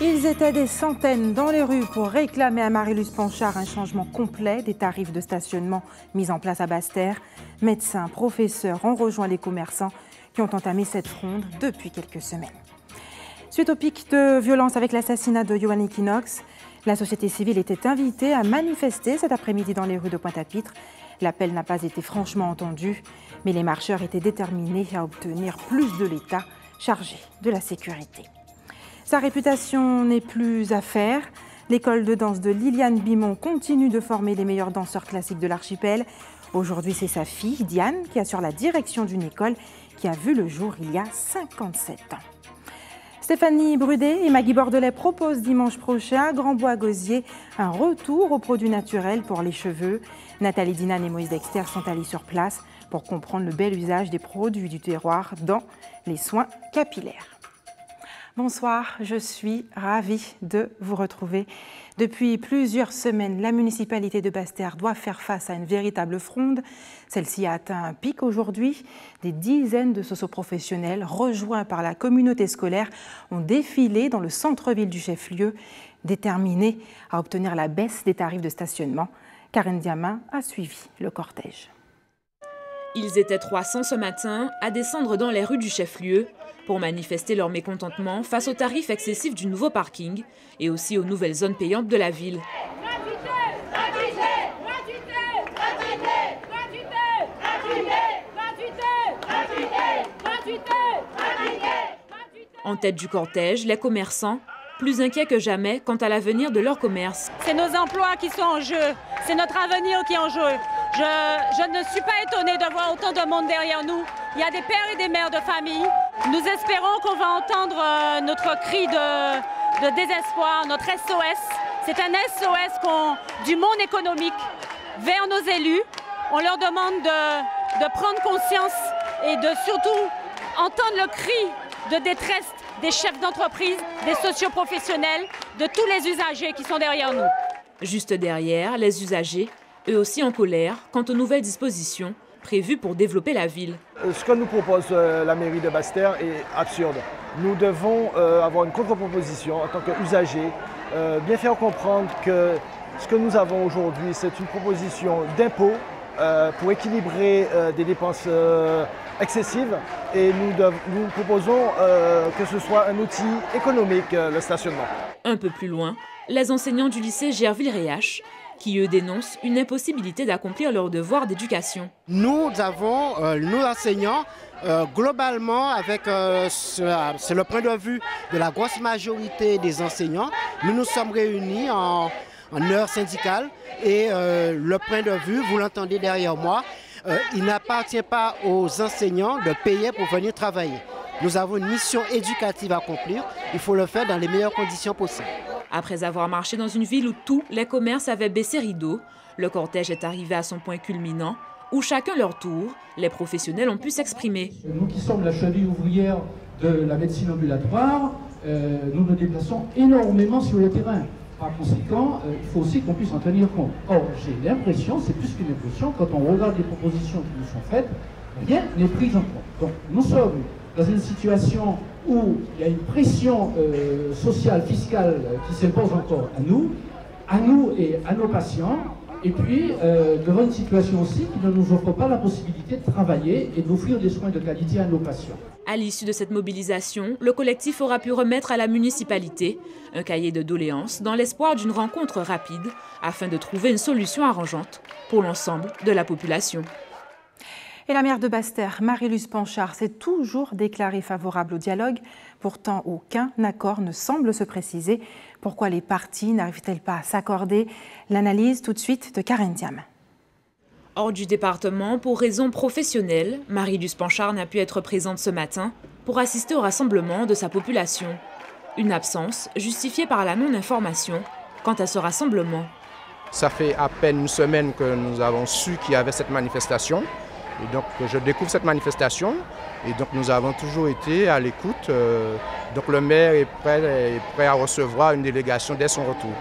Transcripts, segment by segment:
Ils étaient des centaines dans les rues pour réclamer à Marie-Luce Panchard un changement complet des tarifs de stationnement mis en place à Basse-Terre. Médecins, professeurs ont rejoint les commerçants qui ont entamé cette fronde depuis quelques semaines. Suite au pic de violence avec l'assassinat de Yohan Equinox, la société civile était invitée à manifester cet après-midi dans les rues de Pointe-à-Pitre. L'appel n'a pas été franchement entendu, mais les marcheurs étaient déterminés à obtenir plus de l'État chargé de la sécurité. Sa réputation n'est plus à faire. L'école de danse de Liliane Bimon continue de former les meilleurs danseurs classiques de l'archipel. Aujourd'hui, c'est sa fille, Diane, qui assure la direction d'une école qui a vu le jour il y a 57 ans. Stéphanie Brudet et Maggie Bordelais proposent dimanche prochain à Grand-Bois-Gosier un retour aux produits naturels pour les cheveux. Nathalie Dinan et Moïse Dexter sont allés sur place pour comprendre le bel usage des produits du terroir dans les soins capillaires. Bonsoir, je suis ravie de vous retrouver. Depuis plusieurs semaines, la municipalité de Basse-Terre doit faire face à une véritable fronde. Celle-ci a atteint un pic aujourd'hui. Des dizaines de socioprofessionnels, rejoints par la communauté scolaire, ont défilé dans le centre-ville du chef-lieu, déterminés à obtenir la baisse des tarifs de stationnement. Karen Diamin a suivi le cortège. Ils étaient 300 ce matin à descendre dans les rues du chef-lieu pour manifester leur mécontentement face aux tarifs excessifs du nouveau parking et aussi aux nouvelles zones payantes de la ville. En tête du cortège, les commerçants, plus inquiets que jamais quant à l'avenir de leur commerce. C'est nos emplois qui sont en jeu, c'est notre avenir qui est en jeu. Je ne suis pas étonnée de voir autant de monde derrière nous. Il y a des pères et des mères de famille. Nous espérons qu'on va entendre notre cri de désespoir, notre SOS. C'est un SOS du monde économique vers nos élus. On leur demande de prendre conscience et de surtout entendre le cri de détresse des chefs d'entreprise, des socioprofessionnels, de tous les usagers qui sont derrière nous. Juste derrière, les usagers, eux aussi en colère, quant aux nouvelles dispositions prévues pour développer la ville. Ce que nous propose la mairie de Basse-Terre est absurde. Nous devons avoir une contre-proposition en tant qu'usagers, bien faire comprendre que ce que nous avons aujourd'hui, c'est une proposition d'impôt pour équilibrer des dépenses excessives et nous proposons que ce soit un outil économique, le stationnement. Un peu plus loin, les enseignants du lycée Gerville-Réache qui, eux, dénoncent une impossibilité d'accomplir leur devoir d'éducation. Nous avons, nous enseignants, globalement, c'est le point de vue de la grosse majorité des enseignants, nous nous sommes réunis en heure syndicale et le point de vue, vous l'entendez derrière moi, il n'appartient pas aux enseignants de payer pour venir travailler. Nous avons une mission éducative à accomplir, il faut le faire dans les meilleures conditions possibles. Après avoir marché dans une ville où tous les commerces avaient baissé rideau, le cortège est arrivé à son point culminant, où chacun leur tour, les professionnels ont pu s'exprimer. Nous qui sommes la cheville ouvrière de la médecine ambulatoire, nous nous déplaçons énormément sur le terrain. Par conséquent, il faut aussi qu'on puisse en tenir compte. Or, j'ai l'impression, c'est plus qu'une impression, quand on regarde les propositions qui nous sont faites, rien n'est pris en compte. Donc, nous sommes dans une situation où il y a une pression sociale, fiscale qui s'impose encore à nous et à nos patients, et puis devant une situation aussi qui ne nous offre pas la possibilité de travailler et d'offrir des soins de qualité à nos patients. À l'issue de cette mobilisation, le collectif aura pu remettre à la municipalité un cahier de doléances dans l'espoir d'une rencontre rapide afin de trouver une solution arrangeante pour l'ensemble de la population. Et la maire de Basse-Terre, Marie-Luce Panchard, s'est toujours déclarée favorable au dialogue. Pourtant, aucun accord ne semble se préciser. Pourquoi les parties n'arrivent-elles pas à s'accorder? L'analyse tout de suite de Karen Diamin. Hors du département, pour raisons professionnelles, Marie-Luce Panchard n'a pu être présente ce matin pour assister au rassemblement de sa population. Une absence justifiée par la non-information quant à ce rassemblement. Ça fait à peine une semaine que nous avons su qu'il y avait cette manifestation. Et donc je découvre cette manifestation et donc nous avons toujours été à l'écoute. Donc le maire est prêt à recevoir une délégation dès son retour.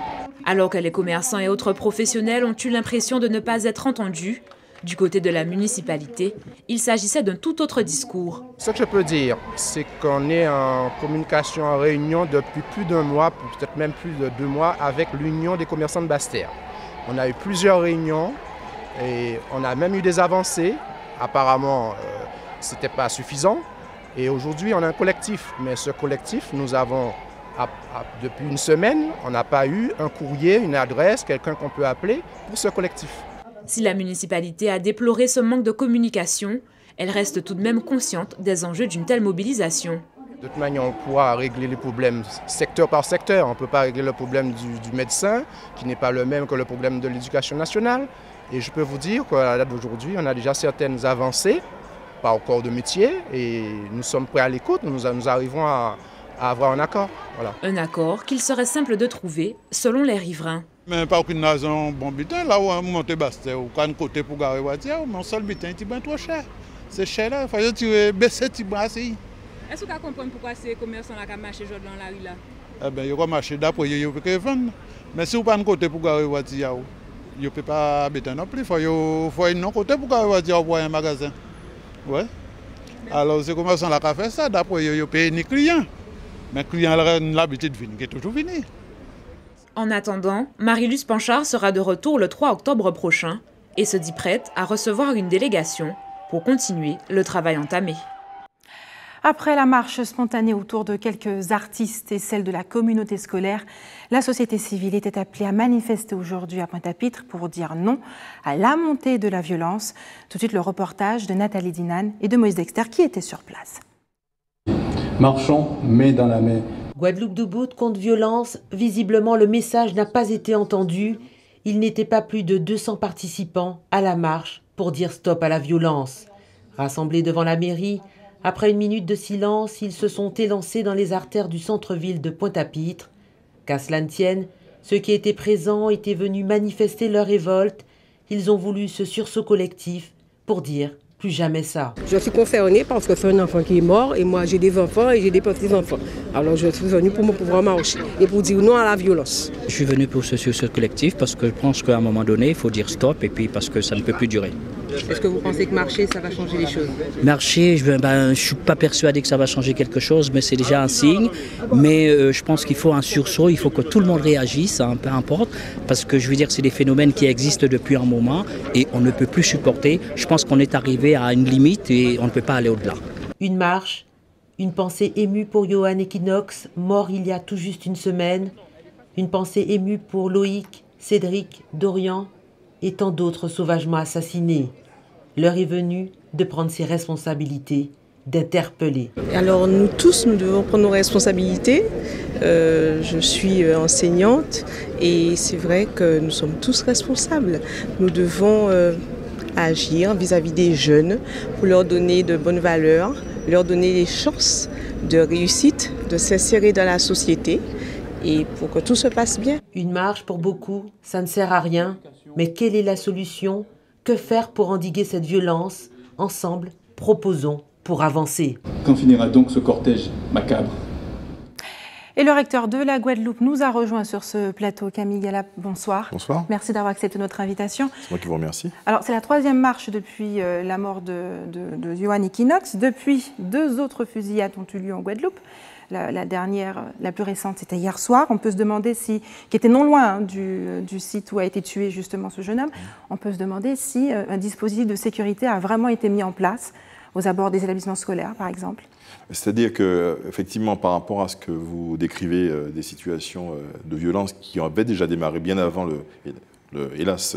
Alors que les commerçants et autres professionnels ont eu l'impression de ne pas être entendus, Du côté de la municipalité, il s'agissait d'un tout autre discours. Ce que je peux dire, c'est qu'on est en communication, en réunion depuis plus d'1 mois, peut-être même plus de 2 mois, avec l'Union des commerçants de Basse-Terre. On a eu plusieurs réunions et on a même eu des avancées. Apparemment, ce n'était pas suffisant. Et aujourd'hui, on a un collectif. Mais ce collectif, nous avons, depuis 1 semaine, on n'a pas eu un courrier, une adresse, quelqu'un qu'on peut appeler pour ce collectif. Si la municipalité a déploré ce manque de communication, elle reste tout de même consciente des enjeux d'une telle mobilisation. De toute manière, on pourra régler les problèmes secteur par secteur. On ne peut pas régler le problème du médecin, qui n'est pas le même que le problème de l'éducation nationale. Et je peux vous dire qu'à la date d'aujourd'hui, on a déjà certaines avancées par corps de métier et nous sommes prêts à l'écoute. Nous arrivons à avoir un accord. Voilà. Un accord qu'il serait simple de trouver, selon les riverains. Mais pas aucune raison, bon butin, là où on monte Basse-Terre, ou quand on côté pour garer voiture, mais on seul butin, c'est bien trop cher. C'est cher là, il faut baisser le bras. Est-ce que vous comprenez pourquoi ces commerçants là qui marchent dans la rue là? Eh bien, ils vont marcher d'après, ils peuvent vendre. Mais si vous pas de côté pour garer voiture, ils ne peuvent pas butin non plus. Il faut un non côté pour garer voiture pour un magasin. Ouais. Alors, ces commerçants là qui fait ça, d'après, ils payent les clients. Mais les clients ont l'habitude de venir, qui est toujours venu. En attendant, Marie-Luce Panchard sera de retour le 3 octobre prochain et se dit prête à recevoir une délégation pour continuer le travail entamé. Après la marche spontanée autour de quelques artistes et celle de la communauté scolaire, la société civile était appelée à manifester aujourd'hui à Pointe-à-Pitre pour dire non à la montée de la violence. Tout de suite, le reportage de Nathalie Dinan et de Moïse Dexter qui étaient sur place. Marchons main dans la main. Guadeloupe debout contre violence, visiblement le message n'a pas été entendu. Il n'était pas plus de 200 participants à la marche pour dire stop à la violence. Rassemblés devant la mairie, après 1 minute de silence, ils se sont élancés dans les artères du centre-ville de Pointe-à-Pitre. Qu'à cela ne tienne, ceux qui étaient présents étaient venus manifester leur révolte. Ils ont voulu ce sursaut collectif pour dire plus jamais ça. Je suis concernée parce que c'est un enfant qui est mort et moi j'ai des enfants et j'ai des petits-enfants. Alors je suis venue pour pouvoir marcher et pour dire non à la violence. Je suis venu pour ce collectif parce que je pense qu'à un moment donné, il faut dire stop et puis parce que ça ne peut plus durer. Est-ce que vous pensez que marcher, ça va changer les choses? Marcher, je ne suis pas persuadé que ça va changer quelque chose, mais c'est déjà un signe. Mais je pense qu'il faut un sursaut, il faut que tout le monde réagisse, peu importe, parce que je veux dire, c'est des phénomènes qui existent depuis un moment et on ne peut plus supporter. Je pense qu'on est arrivé à une limite et on ne peut pas aller au-delà. Une marche, une pensée émue pour Johan Equinox, mort il y a tout juste 1 semaine. Une pensée émue pour Loïc, Cédric, Dorian et tant d'autres sauvagement assassinés. L'heure est venue de prendre ses responsabilités, d'interpeller. Alors nous tous, nous devons prendre nos responsabilités. Je suis enseignante et c'est vrai que nous sommes tous responsables. Nous devons agir vis-à-vis des jeunes pour leur donner de bonnes valeurs, leur donner des chances de réussite, de s'insérer dans la société et pour que tout se passe bien. Une marche pour beaucoup, ça ne sert à rien. Mais quelle est la solution? Que faire pour endiguer cette violence? Ensemble, proposons pour avancer. Quand finira donc ce cortège macabre? Et le recteur de la Guadeloupe nous a rejoint sur ce plateau. Camille Galap, bonsoir. Bonsoir. Merci d'avoir accepté notre invitation. C'est moi qui vous remercie. Alors, c'est la 3e marche depuis la mort de Johan Equinox. Depuis, 2 autres fusillades ont eu lieu en Guadeloupe. La dernière, la plus récente, c'était hier soir. On peut se demander qui était non loin du site où a été tué justement ce jeune homme, on peut se demander si un dispositif de sécurité a vraiment été mis en place aux abords des établissements scolaires, par exemple. C'est-à-dire qu'effectivement, par rapport à ce que vous décrivez, des situations de violence qui avaient déjà démarré bien avant hélas,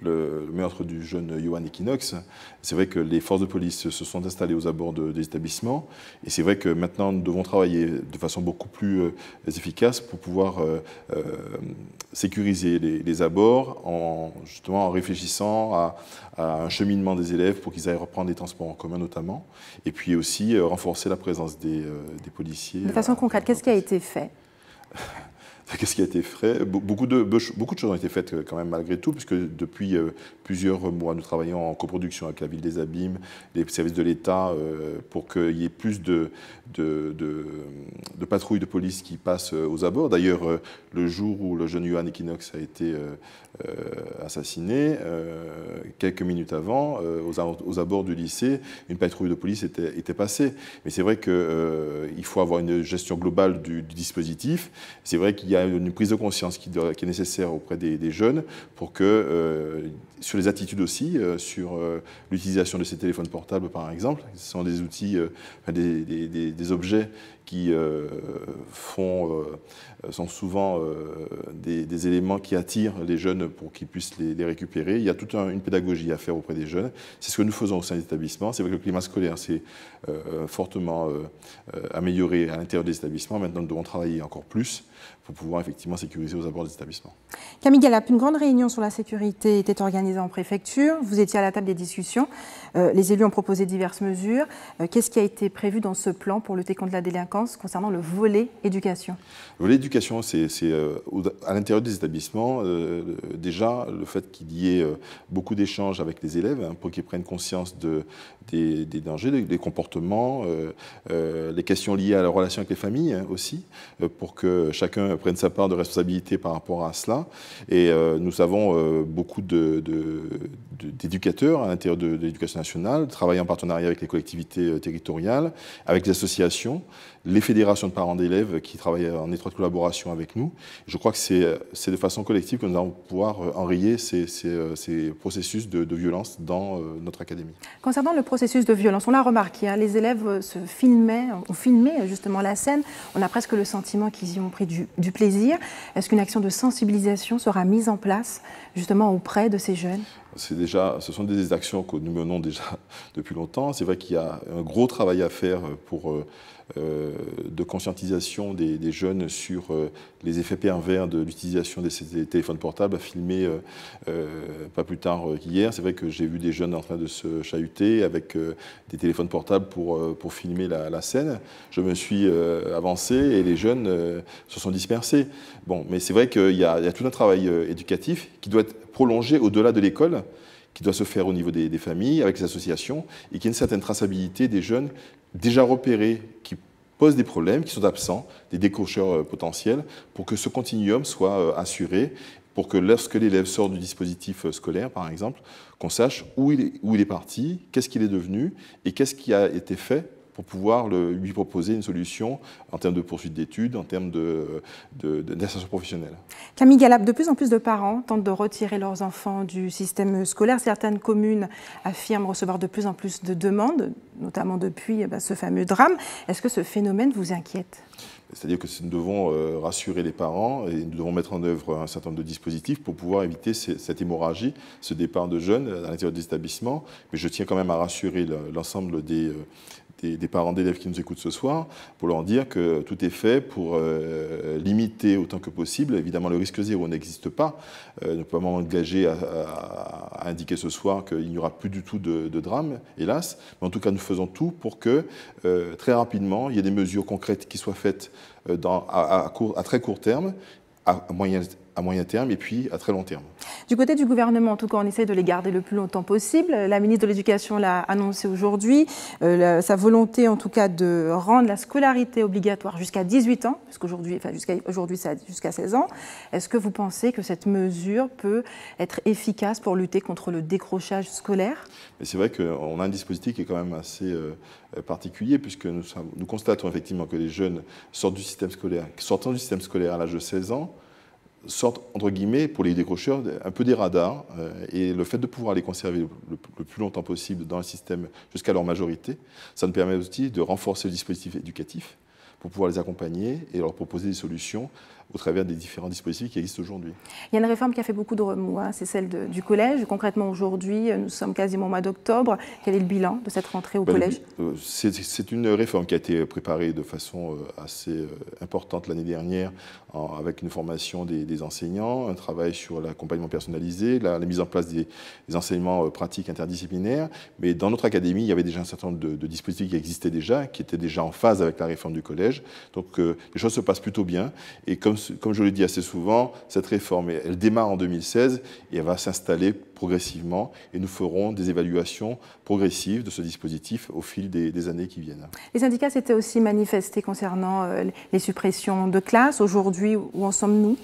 le meurtre du jeune Johan Equinox, c'est vrai que les forces de police se sont installées aux abords des établissements et c'est vrai que maintenant nous devons travailler de façon beaucoup plus efficace pour pouvoir sécuriser les abords justement en réfléchissant à un cheminement des élèves pour qu'ils aillent reprendre des transports en commun notamment et puis aussi renforcer la présence des policiers. De façon concrète, qu'est-ce qui a été fait ? Qu'est-ce qui a été fait? Beaucoup de choses ont été faites quand même malgré tout, puisque depuis plusieurs mois, nous travaillons en coproduction avec la ville des Abîmes, les services de l'État, pour qu'il y ait plus de patrouilles de police qui passent aux abords. D'ailleurs, le jour où le jeune Yohan Equinox a été assassiné, quelques minutes avant, aux abords du lycée, une patrouille de police était passée. Mais c'est vrai qu'il faut avoir une gestion globale du dispositif. C'est vrai qu'il y a une prise de conscience qui est nécessaire auprès des jeunes pour que, sur les attitudes aussi, sur l'utilisation de ces téléphones portables par exemple, ce sont des outils, des objets qui sont souvent des éléments qui attirent les jeunes pour qu'ils puissent les récupérer. Il y a toute une pédagogie à faire auprès des jeunes. C'est ce que nous faisons au sein des établissements. C'est vrai que le climat scolaire s'est fortement amélioré à l'intérieur des établissements. Maintenant, nous devons travailler encore plus pour pouvoir effectivement sécuriser aux abords des établissements. Camille Galap, une grande réunion sur la sécurité était organisée en préfecture. Vous étiez à la table des discussions. Les élus ont proposé diverses mesures. Qu'est-ce qui a été prévu dans ce plan pour lutter contre la délinquance concernant le volet éducation? Le volet éducation, c'est à l'intérieur des établissements, déjà le fait qu'il y ait beaucoup d'échanges avec les élèves pour qu'ils prennent conscience des dangers, des comportements, les questions liées à la relation avec les familles aussi, pour que chacun prenne sa part de responsabilité par rapport à cela. Et nous avons beaucoup d'éducateurs à l'intérieur de l'éducation nationale, travaillent en partenariat avec les collectivités territoriales, avec les associations, les fédérations de parents d'élèves qui travaillent en étroite collaboration avec nous. Je crois que c'est de façon collective que nous allons pouvoir enrayer ces processus de violence dans notre académie. Concernant le processus de violence, on l'a remarqué, hein, les élèves ont filmé justement la scène. On a presque le sentiment qu'ils y ont pris du plaisir. Est-ce qu'une action de sensibilisation sera mise en place justement auprès de ces jeunes ? Ce sont des actions que nous menons déjà depuis longtemps. C'est vrai qu'il y a un gros travail à faire de conscientisation des jeunes sur les effets pervers de l'utilisation des téléphones portables, à filmer pas plus tard qu'hier. C'est vrai que j'ai vu des jeunes en train de se chahuter avec des téléphones portables pour filmer la scène. Je me suis avancé et les jeunes se sont dispersés. Bon, mais c'est vrai qu'il y a tout un travail éducatif qui doit être prolongé au-delà de l'école, qui doit se faire au niveau des familles, avec les associations, et qui a une certaine traçabilité des jeunes déjà repérés, qui posent des problèmes, qui sont absents, des décrocheurs potentiels, pour que ce continuum soit assuré, pour que lorsque l'élève sort du dispositif scolaire, par exemple, qu'on sache où il est parti, qu'est-ce qu'il est devenu, et qu'est-ce qui a été fait pour pouvoir lui proposer une solution en termes de poursuite d'études, en termes d'insertion professionnelle. Camille Galap, de plus en plus de parents tentent de retirer leurs enfants du système scolaire. Certaines communes affirment recevoir de plus en plus de demandes, notamment depuis ce fameux drame. Est-ce que ce phénomène vous inquiète ? C'est-à-dire que nous devons rassurer les parents et nous devons mettre en œuvre un certain nombre de dispositifs pour pouvoir éviter cette hémorragie, ce départ de jeunes à l'intérieur des établissements. Mais je tiens quand même à rassurer l'ensemble des parents d'élèves qui nous écoutent ce soir, pour leur dire que tout est fait pour limiter autant que possible. Évidemment, le risque zéro n'existe pas. Ne peut pas m'engager à indiquer ce soir qu'il n'y aura plus du tout de drame, hélas. Mais en tout cas, nous faisons tout pour que très rapidement, il y ait des mesures concrètes qui soient faites à très court terme, à moyen terme et puis à très long terme. Du côté du gouvernement, en tout cas, on essaie de les garder le plus longtemps possible. La ministre de l'Éducation l'a annoncé aujourd'hui, sa volonté en tout cas de rendre la scolarité obligatoire jusqu'à 18 ans, parce qu'aujourd'hui, c'est jusqu'à 16 ans. Est-ce que vous pensez que cette mesure peut être efficace pour lutter contre le décrochage scolaire ? C'est vrai qu'on a un dispositif qui est quand même assez particulier, puisque nous constatons effectivement que les jeunes sortant du système scolaire à l'âge de 16 ans, sortent, entre guillemets, pour les décrocheurs, un peu des radars. Et le fait de pouvoir les conserver le plus longtemps possible dans le système jusqu'à leur majorité, ça nous permet aussi de renforcer le dispositif éducatif pour pouvoir les accompagner et leur proposer des solutions au travers des différents dispositifs qui existent aujourd'hui. Il y a une réforme qui a fait beaucoup de remous, hein, c'est celle du collège. Concrètement, aujourd'hui, nous sommes quasiment au mois d'octobre. Quel est le bilan de cette rentrée au collège ? C'est une réforme qui a été préparée de façon assez importante l'année dernière, avec une formation des enseignants, un travail sur l'accompagnement personnalisé, la mise en place des enseignements pratiques interdisciplinaires. Mais dans notre académie, il y avait déjà un certain nombre de dispositifs qui existaient déjà, qui étaient déjà en phase avec la réforme du collège. Donc les choses se passent plutôt bien. Et comme comme je le dis assez souvent, cette réforme, elle démarre en 2016 et elle va s'installer progressivement et nous ferons des évaluations progressives de ce dispositif au fil des années qui viennent. Les syndicats s'étaient aussi manifestés concernant les suppressions de classes. Aujourd'hui, où en sommes-nous ?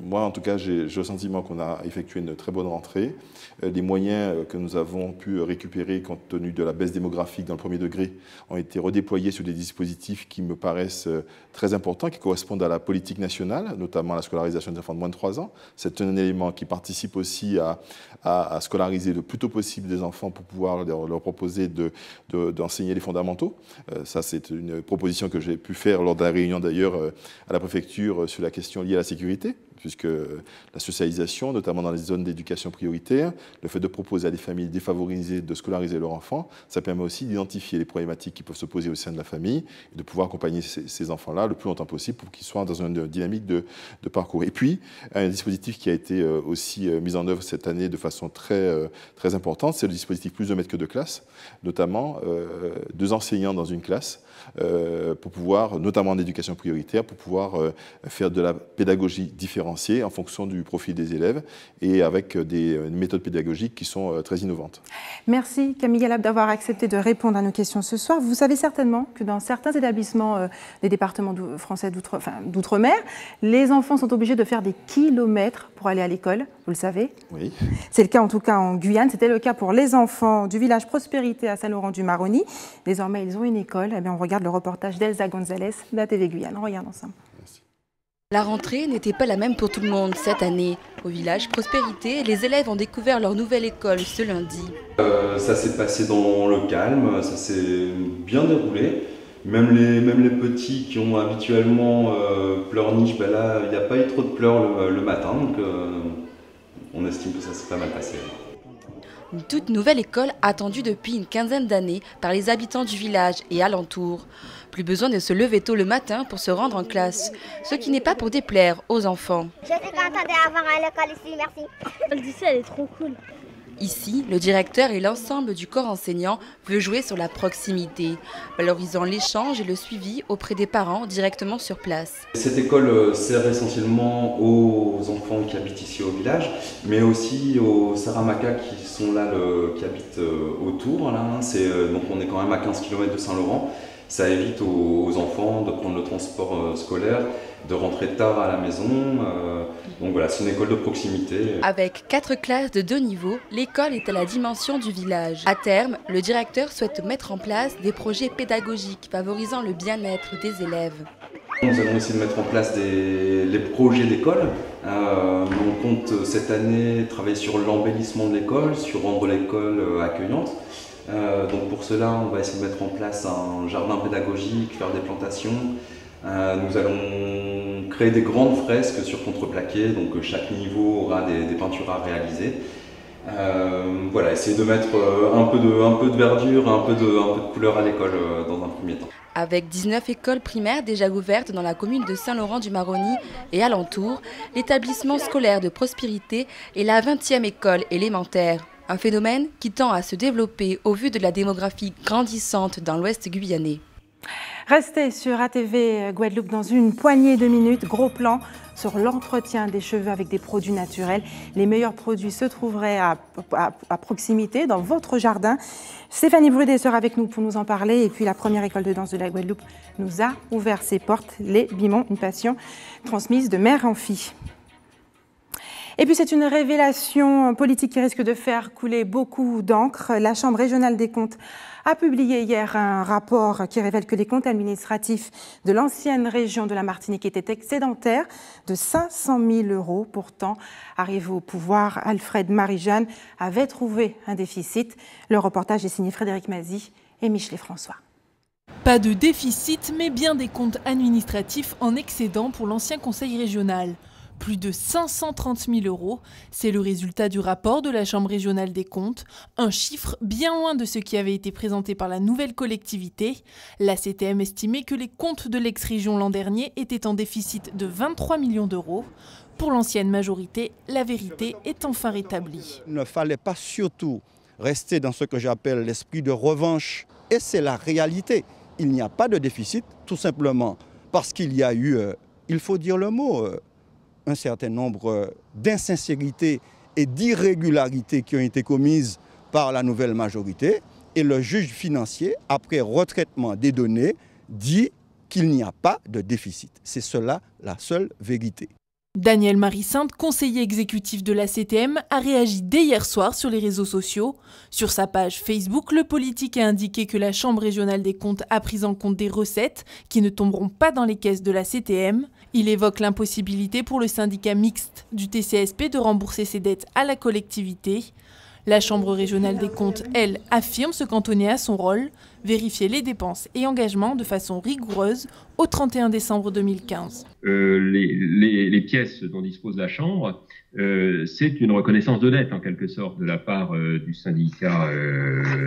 Moi, en tout cas, j'ai le sentiment qu'on a effectué une très bonne rentrée. Les moyens que nous avons pu récupérer compte tenu de la baisse démographique dans le premier degré ont été redéployés sur des dispositifs qui me paraissent très importants, qui correspondent à la politique nationale, notamment la scolarisation des enfants de moins de 3 ans. C'est un élément qui participe aussi à scolariser le plus tôt possible des enfants pour pouvoir leur proposer d'enseigner les fondamentaux. Ça, c'est une proposition que j'ai pu faire lors de la réunion d'ailleurs à la préfecture sur la question liées à la sécurité, puisque la socialisation, notamment dans les zones d'éducation prioritaire, le fait de proposer à des familles défavorisées de scolariser leurs enfants, ça permet aussi d'identifier les problématiques qui peuvent se poser au sein de la famille et de pouvoir accompagner ces enfants-là le plus longtemps possible pour qu'ils soient dans une dynamique de parcours. Et puis, un dispositif qui a été aussi mis en œuvre cette année de façon très importante, c'est le dispositif plus de mètres que de classe, notamment 2 enseignants dans une classe, pour pouvoir, notamment en éducation prioritaire, pour pouvoir faire de la pédagogie différenciée en fonction du profil des élèves et avec des méthodes pédagogiques qui sont très innovantes. Merci Camille Galab d'avoir accepté de répondre à nos questions ce soir. Vous savez certainement que dans certains établissements des départements français d'outre-mer, les enfants sont obligés de faire des kilomètres pour aller à l'école, vous le savez. Oui. C'est le cas en tout cas en Guyane, c'était le cas pour les enfants du village Prospérité à Saint-Laurent-du-Maroni. Désormais, ils ont une école. Eh bien, on regarde le reportage d'Elsa Gonzalez de la TV Guyane. On regarde ensemble. La rentrée n'était pas la même pour tout le monde cette année. Au village Prospérité, les élèves ont découvert leur nouvelle école ce lundi. Ça s'est passé dans le calme, ça s'est bien déroulé. Même les petits qui ont habituellement pleurniche, ben là, il n'y a pas eu trop de pleurs le matin, donc on estime que ça s'est pas mal passé. Une toute nouvelle école attendue depuis une quinzaine d'années par les habitants du village et alentours. Plus besoin de se lever tôt le matin pour se rendre en classe, ce qui n'est pas pour déplaire aux enfants. Je suis contente d'avoir à l'école ici, merci. L'école d'ici, elle est trop cool. Ici, le directeur et l'ensemble du corps enseignant veulent jouer sur la proximité, valorisant l'échange et le suivi auprès des parents directement sur place. Cette école sert essentiellement aux enfants qui habitent ici au village, mais aussi aux Saramaka qui sont là, qui habitent autour. Là. Donc on est quand même à 15 km de Saint-Laurent. Ça évite aux enfants de prendre le transport scolaire, de rentrer tard à la maison. Donc voilà, c'est une école de proximité. Avec 4 classes de 2 niveaux, l'école est à la dimension du village. À terme, le directeur souhaite mettre en place des projets pédagogiques favorisant le bien-être des élèves. Nous allons essayer de mettre en place les projets d'école. On compte cette année travailler sur l'embellissement de l'école, sur rendre l'école accueillante. Donc pour cela, on va essayer de mettre en place un jardin pédagogique, faire des plantations. Nous allons créer des grandes fresques sur contreplaqué, donc chaque niveau aura des peintures à réaliser. Voilà, essayer de mettre un peu de verdure, un peu de couleur à l'école dans un premier temps. Avec 19 écoles primaires déjà ouvertes dans la commune de Saint-Laurent-du-Maroni et alentour, l'établissement scolaire de Prospérité est la 20e école élémentaire. Un phénomène qui tend à se développer au vu de la démographie grandissante dans l'ouest guyanais. Restez sur ATV Guadeloupe dans une poignée de minutes. Gros plan sur l'entretien des cheveux avec des produits naturels. Les meilleurs produits se trouveraient à proximité dans votre jardin. Stéphanie Brudet sera avec nous pour nous en parler. Et puis la première école de danse de la Guadeloupe nous a ouvert ses portes. Les Bimons, une passion transmise de mère en fille. Et puis c'est une révélation politique qui risque de faire couler beaucoup d'encre. La Chambre régionale des comptes a publié hier un rapport qui révèle que les comptes administratifs de l'ancienne région de la Martinique étaient excédentaires de 500 000 €. Pourtant, arrivé au pouvoir, Alfred Marie-Jeanne avait trouvé un déficit. Le reportage est signé Frédéric Mazy et Michelet François. Pas de déficit, mais bien des comptes administratifs en excédent pour l'ancien conseil régional. Plus de 530 000 €, c'est le résultat du rapport de la Chambre régionale des comptes, un chiffre bien loin de ce qui avait été présenté par la nouvelle collectivité. La CTM estimait que les comptes de l'ex-région l'an dernier étaient en déficit de 23 millions d'euros. Pour l'ancienne majorité, la vérité est enfin rétablie. Il ne fallait pas surtout rester dans ce que j'appelle l'esprit de revanche, et c'est la réalité. Il n'y a pas de déficit, tout simplement parce qu'il y a eu il faut dire le mot, un certain nombre d'insincérités et d'irrégularités qui ont été commises par la nouvelle majorité. Et le juge financier, après retraitement des données, dit qu'il n'y a pas de déficit. C'est cela la seule vérité. Daniel Marie-Sainte, conseiller exécutif de la CTM, a réagi dès hier soir sur les réseaux sociaux. Sur sa page Facebook, le politique a indiqué que la Chambre régionale des comptes a pris en compte des recettes qui ne tomberont pas dans les caisses de la CTM. Il évoque l'impossibilité pour le syndicat mixte du TCSP de rembourser ses dettes à la collectivité. La Chambre régionale des comptes, elle, affirme se cantonner à son rôle, vérifier les dépenses et engagements de façon rigoureuse au 31 décembre 2015. Les pièces dont dispose la Chambre, c'est une reconnaissance de dette en quelque sorte de la part du syndicat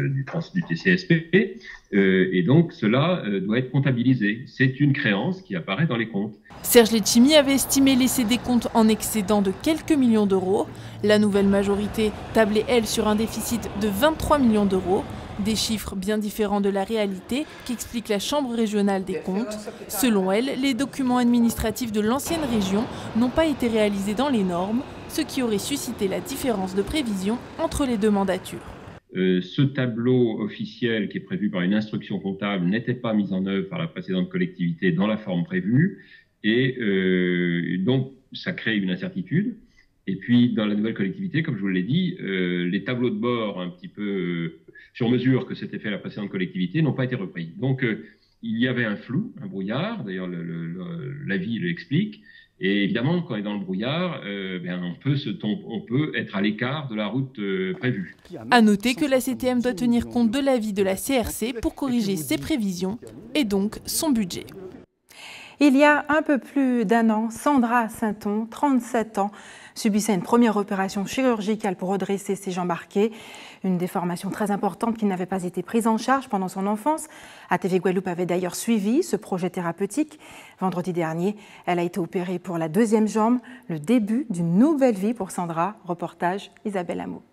du TCSP, et donc cela doit être comptabilisé. C'est une créance qui apparaît dans les comptes. Serge Letchimy avait estimé laisser des comptes en excédent de quelques millions d'euros. La nouvelle majorité tablait, elle, sur un déficit de 23 millions d'euros. Des chiffres bien différents de la réalité qu'explique la Chambre régionale des comptes. Selon elle, les documents administratifs de l'ancienne région n'ont pas été réalisés dans les normes, ce qui aurait suscité la différence de prévision entre les deux mandatures. Ce tableau officiel qui est prévu par une instruction comptable n'était pas mis en œuvre par la précédente collectivité dans la forme prévue. Et donc, ça crée une incertitude. Et puis, dans la nouvelle collectivité, comme je vous l'ai dit, les tableaux de bord un petit peu sur mesure que s'était fait la précédente collectivité n'ont pas été repris. Donc, il y avait un flou, un brouillard. D'ailleurs, l'avis l'explique. Et évidemment, quand on est dans le brouillard, on peut être à l'écart de la route prévue. À noter que la CTM doit tenir compte de l'avis de la CRC pour corriger ses prévisions et donc son budget. Il y a un peu plus d'un an, Sandra Sainton, 37 ans, subissait une première opération chirurgicale pour redresser ses jambes arquées. Une déformation très importante qui n'avait pas été prise en charge pendant son enfance. ATV Guadeloupe avait d'ailleurs suivi ce projet thérapeutique. Vendredi dernier, elle a été opérée pour la deuxième jambe. Le début d'une nouvelle vie pour Sandra. Reportage Isabelle Hameau.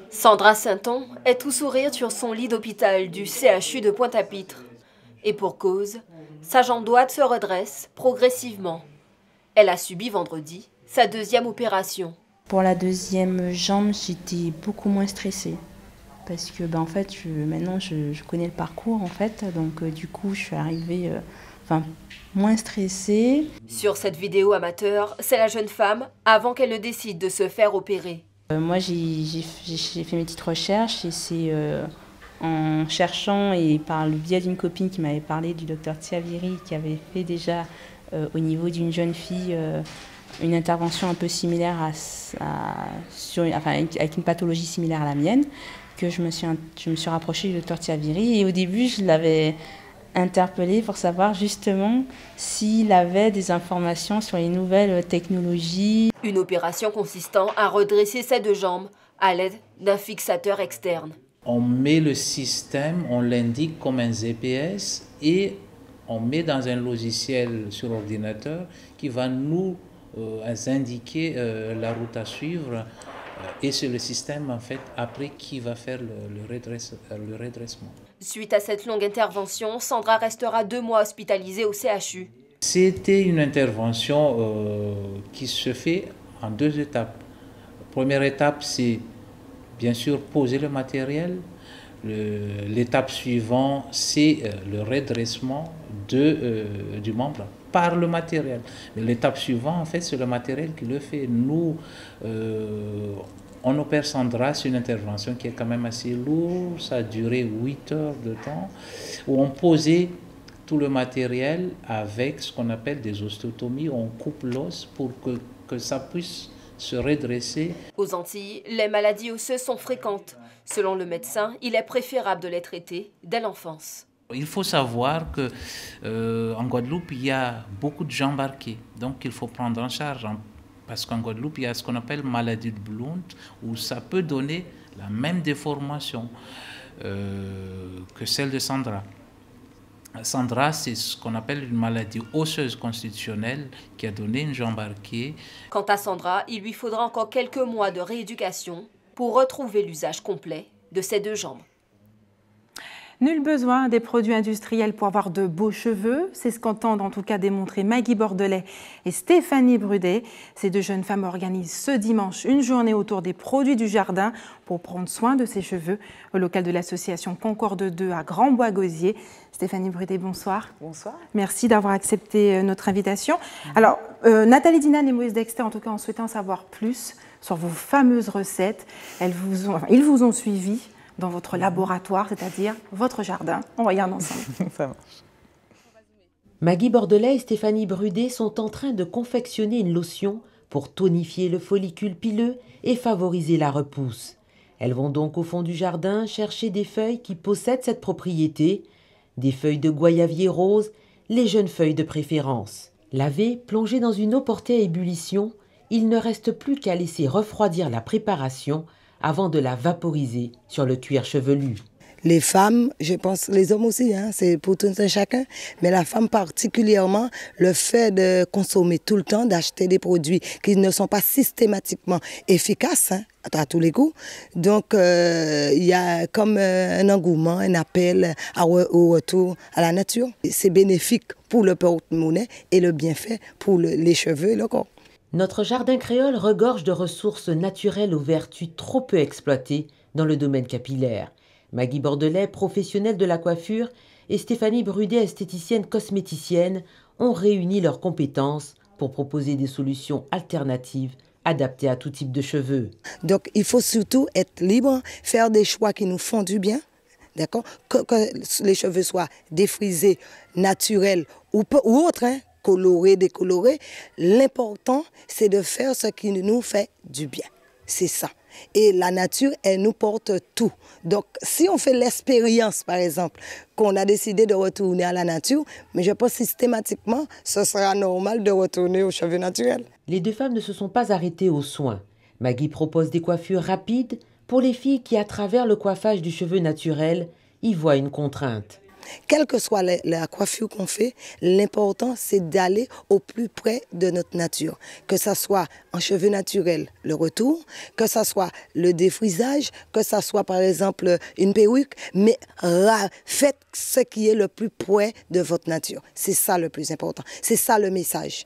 Sandra Sainton est tout sourire sur son lit d'hôpital du CHU de Pointe-à-Pitre. Et pour cause, sa jambe droite se redresse progressivement. Elle a subi vendredi sa deuxième opération. Pour la deuxième jambe, j'étais beaucoup moins stressée. Parce que en fait, maintenant je connais le parcours en fait. Donc du coup, je suis arrivée moins stressée. Sur cette vidéo amateur, c'est la jeune femme avant qu'elle ne décide de se faire opérer. Moi, j'ai fait mes petites recherches et c'est en cherchant et par le biais d'une copine qui m'avait parlé du docteur Tiaviri qui avait fait déjà au niveau d'une jeune fille une intervention un peu similaire avec une pathologie similaire à la mienne, que je me suis rapprochée du docteur Tiaviri. Et au début, je l'avais interpellé pour savoir justement s'il avait des informations sur les nouvelles technologies. Une opération consistant à redresser ses deux jambes à l'aide d'un fixateur externe. On met le système, on l'indique comme un GPS et on met dans un logiciel sur ordinateur qui va nous indiquer la route à suivre et c'est le système en fait après qui va faire le redressement. Suite à cette longue intervention, Sandra restera 2 mois hospitalisée au CHU. C'était une intervention qui se fait en 2 étapes. La première étape, c'est bien sûr poser le matériel. L'étape suivante, c'est le redressement du membre par le matériel. Mais l'étape suivante, en fait, c'est le matériel qui le fait. Nous, on opère Sandra, c'est une intervention qui est quand même assez lourde. Ça a duré 8 heures de temps, où on posait tout le matériel avec ce qu'on appelle des ostéotomies. On coupe l'os pour que ça puisse se redresser. Aux Antilles, les maladies osseuses sont fréquentes. Selon le médecin, il est préférable de les traiter dès l'enfance. Il faut savoir qu'en Guadeloupe, il y a beaucoup de jambes arquées. Donc, il faut prendre en charge. Parce qu'en Guadeloupe, il y a ce qu'on appelle maladie de Blount, où ça peut donner la même déformation que celle de Sandra. Sandra, c'est ce qu'on appelle une maladie osseuse constitutionnelle qui a donné une jambe arquée. Quant à Sandra, il lui faudra encore quelques mois de rééducation pour retrouver l'usage complet de ses 2 jambes. Nul besoin des produits industriels pour avoir de beaux cheveux. C'est ce qu'entendent en tout cas démontrer Maggie Bordelais et Stéphanie Brudet. Ces deux jeunes femmes organisent ce dimanche une journée autour des produits du jardin pour prendre soin de ses cheveux au local de l'association Concorde 2 à Grand-Bois-Gosier. Stéphanie Brudet, bonsoir. Bonsoir. Merci d'avoir accepté notre invitation. Alors, Nathalie Dinan et Moïse Dexter, en tout cas, en souhaitant en savoir plus sur vos fameuses recettes, ils vous ont suivi dans votre laboratoire, c'est-à-dire votre jardin. On regarde ensemble. Ça marche. Maggie Bordelais et Stéphanie Brudet sont en train de confectionner une lotion pour tonifier le follicule pileux et favoriser la repousse. Elles vont donc au fond du jardin chercher des feuilles qui possèdent cette propriété, des feuilles de goyavier rose, les jeunes feuilles de préférence. Lavées, plongées dans une eau portée à ébullition, il ne reste plus qu'à laisser refroidir la préparation avant de la vaporiser sur le cuir chevelu. Les femmes, je pense, les hommes aussi, hein, c'est pour tout un chacun, mais la femme particulièrement, le fait de consommer tout le temps, d'acheter des produits qui ne sont pas systématiquement efficaces, hein, à tous les coups. Donc, il y a comme un engouement, un appel au retour à la nature. C'est bénéfique pour le porte-monnaie et le bienfait pour les cheveux et le corps. Notre jardin créole regorge de ressources naturelles aux vertus trop peu exploitées dans le domaine capillaire. Maggie Bordelais, professionnelle de la coiffure, et Stéphanie Brudet, esthéticienne cosméticienne, ont réuni leurs compétences pour proposer des solutions alternatives adaptées à tout type de cheveux. Donc il faut surtout être libre, faire des choix qui nous font du bien, d'accord, que les cheveux soient défrisés, naturels ou autres, hein, colorés, décolorés. L'important, c'est de faire ce qui nous fait du bien. C'est ça. Et la nature, elle nous porte tout. Donc, si on fait l'expérience, par exemple, qu'on a décidé de retourner à la nature, mais je pense systématiquement, ce sera normal de retourner aux cheveux naturels. Les deux femmes ne se sont pas arrêtées aux soins. Maggie propose des coiffures rapides pour les filles qui, à travers le coiffage du cheveu naturel, y voient une contrainte. Quelle que soit la coiffure qu'on fait, l'important c'est d'aller au plus près de notre nature. Que ça soit en cheveux naturels, le retour, que ça soit le défrisage, que ça soit par exemple une perruque, mais faites ce qui est le plus près de votre nature. C'est ça le plus important, c'est ça le message.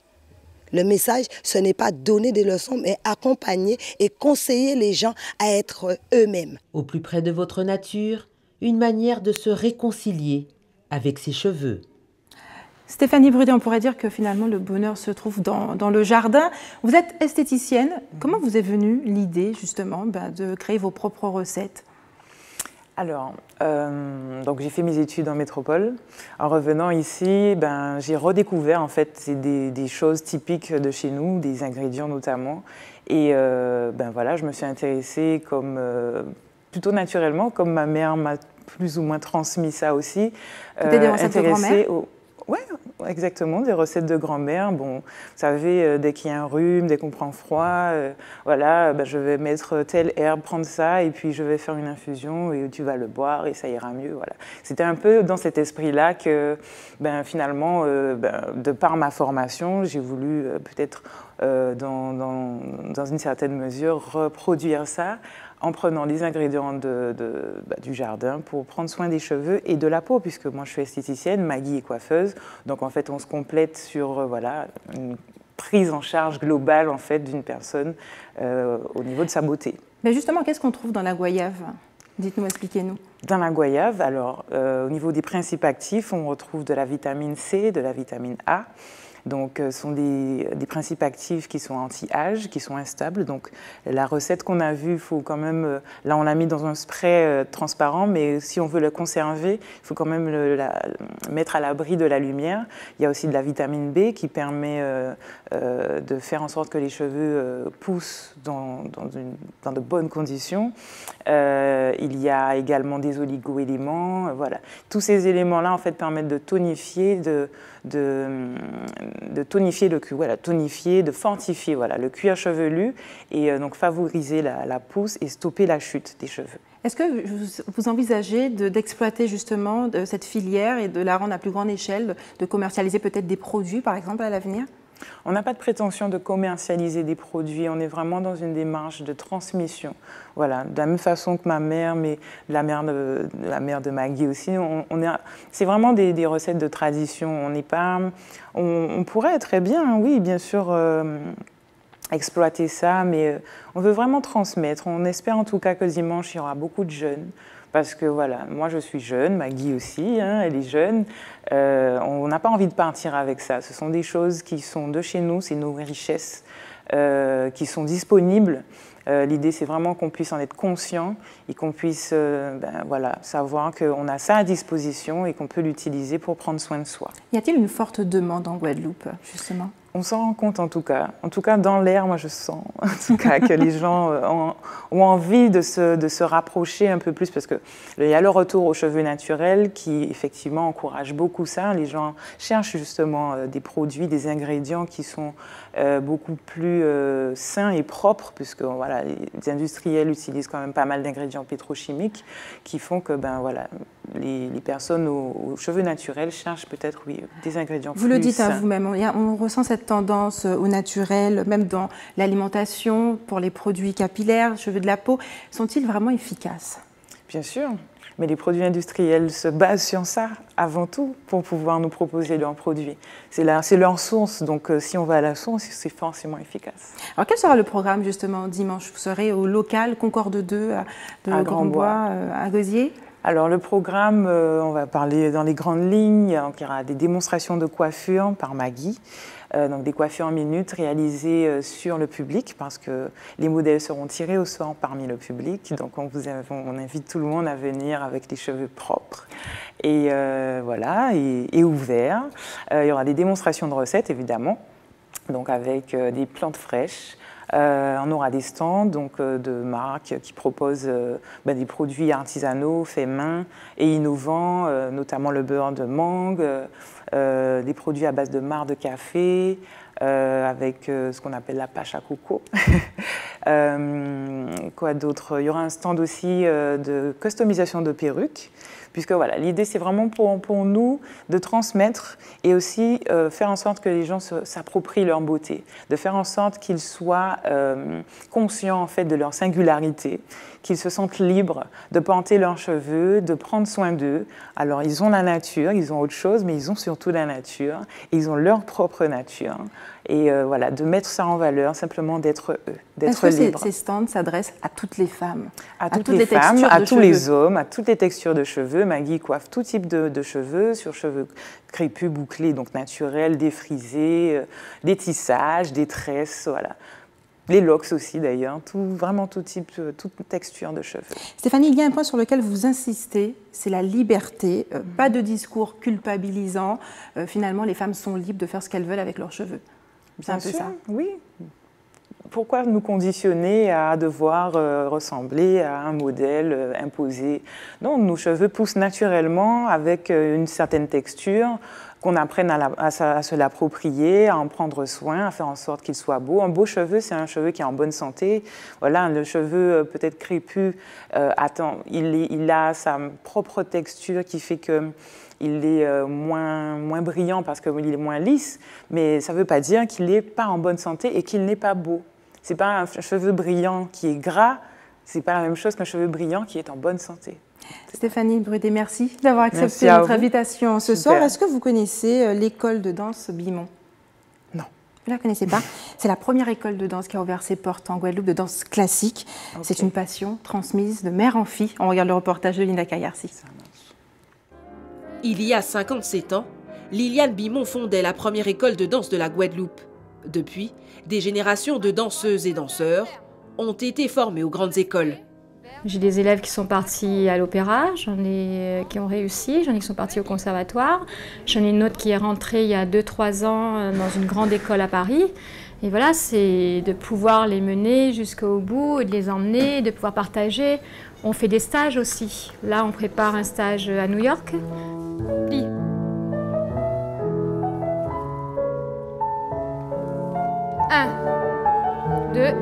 Le message, ce n'est pas donner des leçons, mais accompagner et conseiller les gens à être eux-mêmes. Au plus près de votre nature, une manière de se réconcilier avec ses cheveux. Stéphanie Brudet, on pourrait dire que finalement le bonheur se trouve dans le jardin. Vous êtes esthéticienne. Comment vous est venue l'idée justement de créer vos propres recettes? Alors, donc j'ai fait mes études en métropole. En revenant ici, j'ai redécouvert en fait des choses typiques de chez nous, des ingrédients notamment. Et voilà, je me suis intéressée plutôt naturellement, comme ma mère m'a plus ou moins transmis ça aussi. C'était des recettes de grand-mère? Oui, exactement, des recettes de grand-mère. Bon, vous savez, dès qu'il y a un rhume, dès qu'on prend froid, voilà, je vais mettre telle herbe, prendre ça, et puis je vais faire une infusion, et tu vas le boire, et ça ira mieux. Voilà. C'était un peu dans cet esprit-là que, finalement, de par ma formation, j'ai voulu peut-être, dans une certaine mesure, reproduire ça, en prenant les ingrédients du jardin pour prendre soin des cheveux et de la peau, puisque moi je suis esthéticienne, Maggie est coiffeuse, donc en fait on se complète sur une prise en charge globale en fait d'une personne au niveau de sa beauté. Mais justement, qu'est-ce qu'on trouve dans la goyave? Dites-nous, expliquez-nous. Dans la goyave, alors au niveau des principes actifs, on retrouve de la vitamine C, de la vitamine A. Donc, ce sont des principes actifs qui sont anti-âge, qui sont instables. Donc, la recette qu'on a vue, il faut quand même... Là, on l'a mis dans un spray transparent, mais si on veut le conserver, il faut quand même le mettre à l'abri de la lumière. Il y a aussi de la vitamine B qui permet de faire en sorte que les cheveux poussent dans de bonnes conditions. Il y a également des oligo-éléments. Voilà. Tous ces éléments-là, en fait, permettent de tonifier, de tonifier le cuir, voilà, tonifier, de fortifier le cuir chevelu et donc favoriser la pousse et stopper la chute des cheveux. Est-ce que vous envisagez d'exploiter justement cette filière et de la rendre à plus grande échelle, de commercialiser peut-être des produits par exemple à l'avenir? On n'a pas de prétention de commercialiser des produits, on est vraiment dans une démarche de transmission. Voilà, de la même façon que ma mère, mais la mère de Maggie aussi, c'est vraiment des recettes de tradition. On n'est pas, on pourrait très bien, oui, bien sûr, exploiter ça, mais on veut vraiment transmettre. On espère en tout cas que dimanche, il y aura beaucoup de jeunes. Parce que voilà, moi je suis jeune, Maggie aussi, hein, elle est jeune. On n'a pas envie de partir avec ça. Ce sont des choses qui sont de chez nous, c'est nos richesses qui sont disponibles. L'idée, c'est vraiment qu'on puisse en être conscient et qu'on puisse voilà, savoir qu'on a ça à disposition et qu'on peut l'utiliser pour prendre soin de soi. Y a-t-il une forte demande en Guadeloupe, justement ? On s'en rend compte en tout cas. En tout cas, dans l'air, moi je sens en tout cas que les gens ont envie de se rapprocher un peu plus parce qu'il y a le retour aux cheveux naturels qui effectivement encourage beaucoup ça. Les gens cherchent justement des produits, des ingrédients qui sont beaucoup plus sains et propres puisque voilà, les industriels utilisent quand même pas mal d'ingrédients pétrochimiques qui font que voilà, les personnes aux cheveux naturels cherchent peut-être des ingrédients plus sains. Vous le dites à vous-même, on ressent cette tendance au naturel, même dans l'alimentation, pour les produits capillaires, cheveux de la peau. Sont-ils vraiment efficaces? Bien sûr, mais les produits industriels se basent sur ça avant tout pour pouvoir nous proposer leurs produits. C'est leur source, donc si on va à la source, c'est forcément efficace. Alors quel sera le programme justement dimanche? Vous serez au local Concorde 2 de Grandbois à Gosier? Alors le programme, on va parler dans les grandes lignes. Donc, il y aura des démonstrations de coiffure par Maggie, donc des coiffures en minutes réalisées sur le public parce que les modèles seront tirés au sort parmi le public. Donc on invite tout le monde à venir avec les cheveux propres et voilà et ouverts. Il y aura des démonstrations de recettes évidemment, donc avec des plantes fraîches. On aura des stands donc, de marques qui proposent des produits artisanaux, faits main et innovants, notamment le beurre de mangue, des produits à base de marc de café, avec ce qu'on appelle la pâche à coco. Quoi d'autre? Il y aura un stand aussi de customisation de perruques. Puisque voilà, l'idée c'est vraiment pour nous de transmettre et aussi faire en sorte que les gens s'approprient leur beauté, de faire en sorte qu'ils soient conscients en fait de leur singularité, qu'ils se sentent libres de porter leurs cheveux, de prendre soin d'eux. Alors ils ont la nature, ils ont autre chose, mais ils ont surtout la nature, et ils ont leur propre nature. Et voilà, de mettre ça en valeur, simplement d'être eux, d'être libres. Est-ce que ces stands s'adressent à toutes les femmes? À toutes les femmes, à tous les hommes, à toutes les textures de cheveux. Maggie coiffe tout type de cheveux, sur cheveux crépus, bouclés, donc naturels, défrisés, des tissages, des tresses, voilà. Les locks aussi d'ailleurs, vraiment tout type, toute texture de cheveux. Stéphanie, il y a un point sur lequel vous insistez, c'est la liberté. Pas de discours culpabilisant. Finalement, les femmes sont libres de faire ce qu'elles veulent avec leurs cheveux. Bien sûr, ça. Oui. Pourquoi nous conditionner à devoir ressembler à un modèle imposé? Non, nos cheveux poussent naturellement avec une certaine texture, qu'on apprenne à se l'approprier, à en prendre soin, à faire en sorte qu'il soit beau. Un beau cheveu, c'est un cheveu qui est en bonne santé. Voilà, le cheveu peut-être crépus, il a sa propre texture qui fait que il est moins brillant parce qu'il est moins lisse, mais ça ne veut pas dire qu'il n'est pas en bonne santé et qu'il n'est pas beau. Ce n'est pas un cheveu brillant qui est gras, ce n'est pas la même chose qu'un cheveu brillant qui est en bonne santé. Stéphanie Brudet, merci d'avoir accepté notre invitation ce soir. Est-ce que vous connaissez l'école de danse Bimont? Non. Vous ne la connaissez pas? C'est la première école de danse qui a ouvert ses portes en Guadeloupe, de danse classique. Okay. C'est une passion transmise de mère en fille. On regarde le reportage de Linda Kayarsi. Il y a 57 ans, Liliane Bimont fondait la première école de danse de la Guadeloupe. Depuis, des générations de danseuses et danseurs ont été formés aux grandes écoles. J'ai des élèves qui sont partis à l'opéra, j'en ai qui ont réussi, j'en ai qui sont partis au conservatoire, j'en ai une autre qui est rentrée il y a 2-3 ans dans une grande école à Paris. Et voilà, c'est de pouvoir les mener jusqu'au bout, de les emmener, de pouvoir partager. On fait des stages aussi. Là, on prépare un stage à New York. Plie. Un, deux,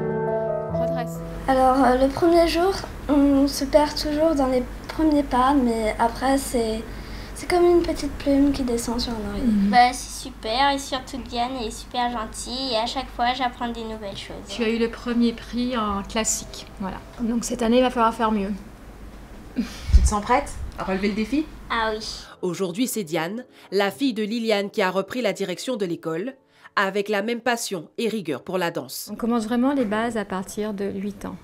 redresse. Alors, le premier jour, on se perd toujours dans les premiers pas, mais après, c'est C'est comme une petite plume qui descend sur un oreiller. Bah, c'est super, et surtout Diane est super gentille et à chaque fois j'apprends des nouvelles choses. Tu as eu le premier prix en classique, voilà. Donc cette année, il va falloir faire mieux. Tu te sens prête à relever le défi? Ah oui. Aujourd'hui, c'est Diane, la fille de Liliane, qui a repris la direction de l'école, avec la même passion et rigueur pour la danse. On commence vraiment les bases à partir de 8 ans.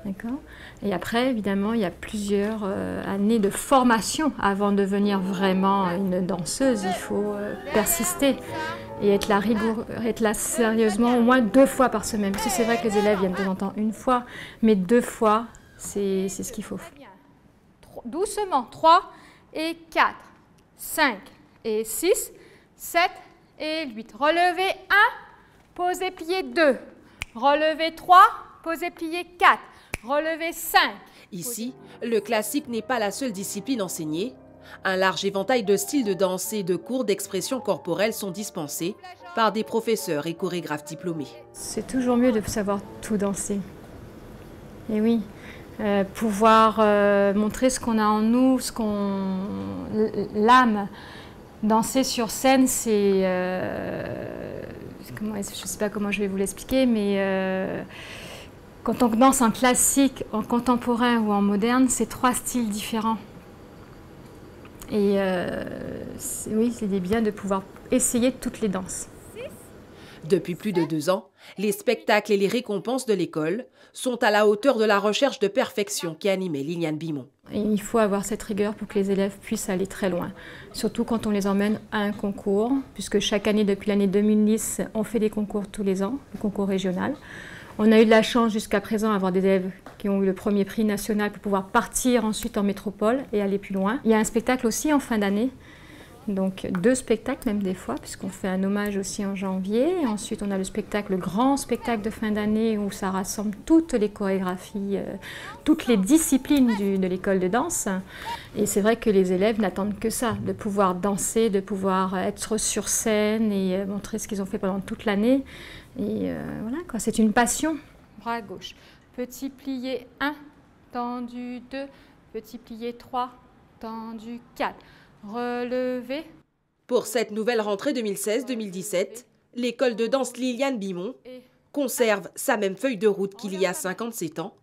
D'accord. Et après, évidemment, il y a plusieurs années de formation avant de devenir vraiment une danseuse. Il faut persister et être là sérieusement au moins 2 fois par semaine. Parce que c'est vrai que les élèves viennent de temps en temps 1 fois, mais 2 fois, c'est ce qu'il faut. Doucement, 3 et 4, 5 et 6, 7 et 8. Relevez 1, posez, pliez 2. Relevez 3, posez, pliez 4. Relevez 5. Ici, le classique n'est pas la seule discipline enseignée. Un large éventail de styles de danse et de cours d'expression corporelle sont dispensés par des professeurs et chorégraphes diplômés. C'est toujours mieux de savoir tout danser. Et oui, pouvoir montrer ce qu'on a en nous, l'âme. Danser sur scène, c'est... je ne sais pas comment je vais vous l'expliquer, mais... Quand on danse en classique, en contemporain ou en moderne, c'est 3 styles différents. Et oui, c'est bien de pouvoir essayer toutes les danses. Depuis plus de 2 ans, les spectacles et les récompenses de l'école sont à la hauteur de la recherche de perfection qui animait Liliane Bimon. Et il faut avoir cette rigueur pour que les élèves puissent aller très loin, surtout quand on les emmène à un concours, puisque chaque année, depuis l'année 2010, on fait des concours tous les ans, le concours régional. On a eu de la chance jusqu'à présent d'avoir des élèves qui ont eu le premier prix national pour pouvoir partir ensuite en métropole et aller plus loin. Il y a un spectacle aussi en fin d'année, donc 2 spectacles même des fois, puisqu'on fait un hommage aussi en janvier. Et ensuite, on a le grand spectacle de fin d'année où ça rassemble toutes les chorégraphies, toutes les disciplines de l'école de danse. Et c'est vrai que les élèves n'attendent que ça, de pouvoir danser, de pouvoir être sur scène et montrer ce qu'ils ont fait pendant toute l'année. Et voilà, quoi, c'est une passion. Bras gauche. Petit plié 1, tendu 2, petit plié 3, tendu 4. Relevez. Pour cette nouvelle rentrée 2016-2017, l'école de danse Liliane Bimon conserve sa même feuille de route qu'il y a 57 ans,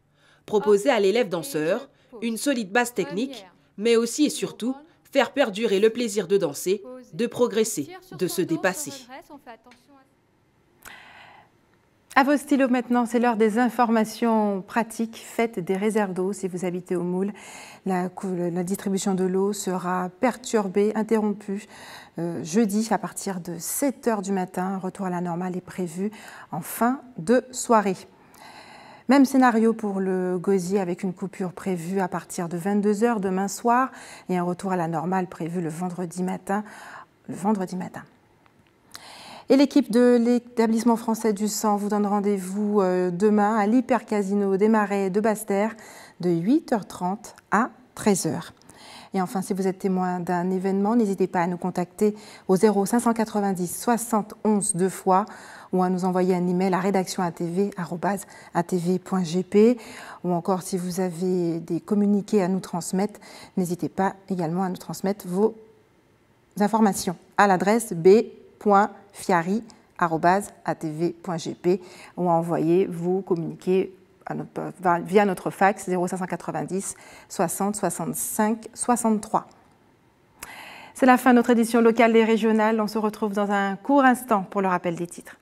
proposer à l'élève danseur une solide base technique, mais aussi et surtout faire perdurer le plaisir de danser, de progresser, de se dépasser. À vos stylos maintenant, c'est l'heure des informations pratiques. Faites des réserves d'eau si vous habitez au Moule. La distribution de l'eau sera perturbée, interrompue jeudi à partir de 7 h du matin. Un retour à la normale est prévu en fin de soirée. Même scénario pour le Gosier avec une coupure prévue à partir de 22 h demain soir et un retour à la normale prévu le vendredi matin. Et l'équipe de l'établissement français du sang vous donne rendez-vous demain à l'Hyper-Casino des Marais de Basse-Terre de 8 h 30 à 13 h. Et enfin, si vous êtes témoin d'un événement, n'hésitez pas à nous contacter au 0590 71 2 fois ou à nous envoyer un email à rédaction@atv.gp ou encore si vous avez des communiqués à nous transmettre, n'hésitez pas également à nous transmettre vos informations à l'adresse b.fiari@atv.gp ou à envoyer vos communiqués via notre fax 0590 60 65 63. C'est la fin de notre édition locale et régionale. On se retrouve dans un court instant pour le rappel des titres.